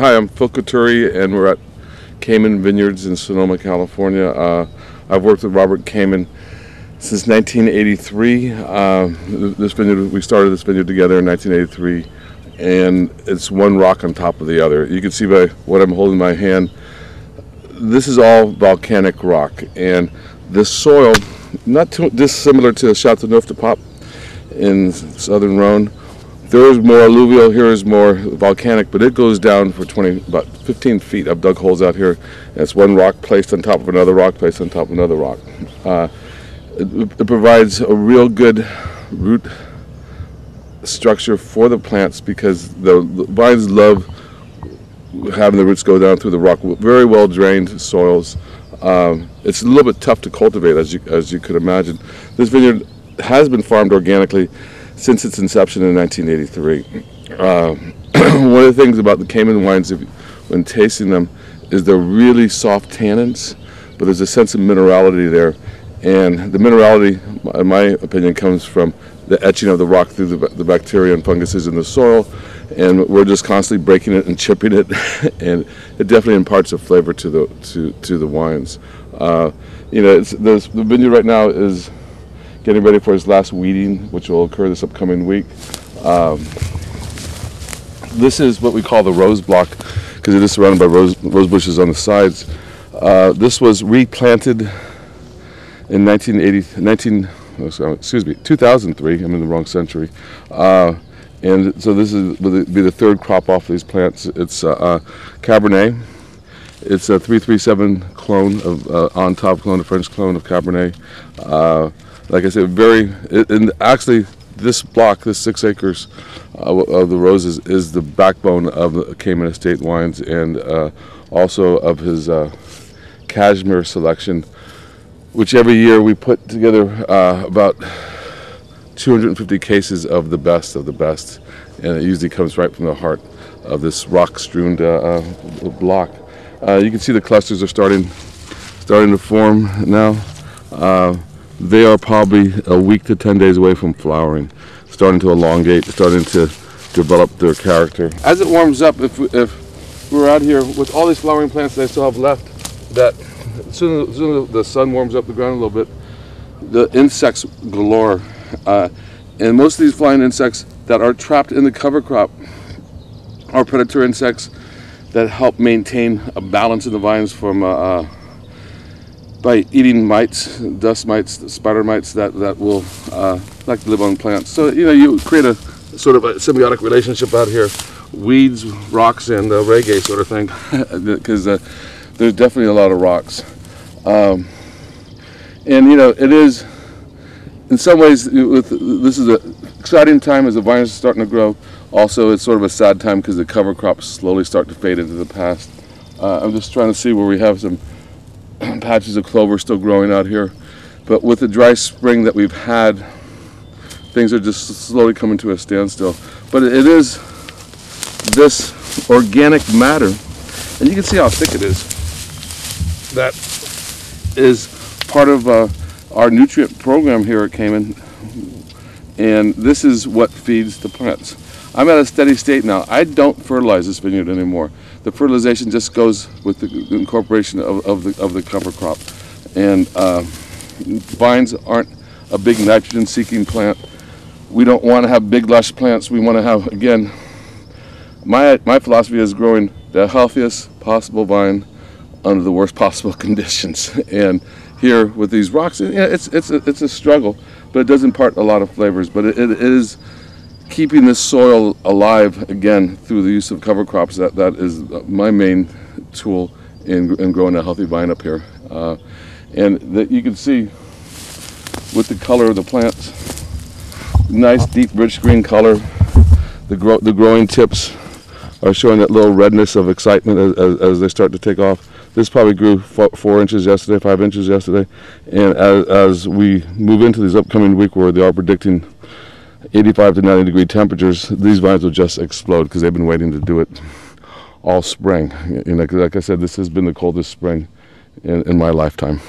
Hi, I'm Phil Coturri, and we're at Kamen Vineyards in Sonoma, California. I've worked with Robert Kamen since 1983. This vineyard, we started this vineyard together in 1983, and it's one rock on top of the other. You can see by what I'm holding in my hand, this is all volcanic rock, and the soil, not too dissimilar to Chateauneuf de Pape in southern Rhone. There is more alluvial, here is more volcanic, but it goes down for about 15 feet. I've dug holes out here, and it's one rock placed on top of another rock, placed on top of another rock. It provides a real good root structure for the plants because the vines love having the roots go down through the rock. Very well drained soils. It's a little bit tough to cultivate, as you could imagine. This vineyard has been farmed organically since its inception in 1983. One of the things about the Kamen wines, when tasting them, is they're really soft tannins, but there's a sense of minerality there. And the minerality, in my opinion, comes from the etching of the rock through the bacteria and funguses in the soil, and we're just constantly breaking it and chipping it, and it definitely imparts a flavor to the wines. The vineyard right now is getting ready for its last weeding, which will occur this upcoming week. This is what we call the rose block because it is surrounded by rose bushes on the sides. This was replanted in 2003. I'm in the wrong century. And so this will be the third crop off these plants. It's Cabernet. It's a 337 clone of on-top clone, a French clone of Cabernet. Like I said, and actually this block, this 6 acres of the roses is the backbone of the Kamen Estate wines and also of his cashmere selection, which every year we put together about 250 cases of the best, and it usually comes right from the heart of this rock-strewn block. You can see the clusters are starting to form now. They are probably a week to 10 days away from flowering, starting to elongate, starting to develop their character. As it warms up, if we're out here with all these flowering plants that I still have left, that as soon as the sun warms up the ground a little bit, the insects galore. And most of these flying insects that are trapped in the cover crop are predator insects that help maintain a balance in the vines from by eating mites, dust mites, spider mites that will like to live on plants. So you create a sort of a symbiotic relationship out here, weeds, rocks, and reggae sort of thing, because there's definitely a lot of rocks. And it is, in some ways, this is an exciting time as the vines are starting to grow. Also, it's sort of a sad time because the cover crops slowly start to fade into the past. I'm just trying to see where we have some patches of clover still growing out here. But with the dry spring that we've had, things are just slowly coming to a standstill. But it is this organic matter, and you can see how thick it is. That is part of our nutrient program here at Kamen, and this is what feeds the plants. I'm at a steady state now. I don't fertilize this vineyard anymore. The fertilization just goes with the incorporation of the cover crop. And vines aren't a big nitrogen-seeking plant. We don't want to have big, lush plants. We want to have, again, my philosophy is growing the healthiest possible vine under the worst possible conditions. And here with these rocks, it's a struggle, but it does impart a lot of flavors. But it is keeping this soil alive again through the use of cover crops. That is my main tool in growing a healthy vine up here. And that you can see with the color of the plants, nice deep rich green color. The growing tips are showing that little redness of excitement as they start to take off. This probably grew 4 inches yesterday, 5 inches yesterday, and as we move into this upcoming week where they are predicting 85 to 90 degree temperatures, these vines will just explode because they've been waiting to do it all spring. Like I said, this has been the coldest spring in my lifetime.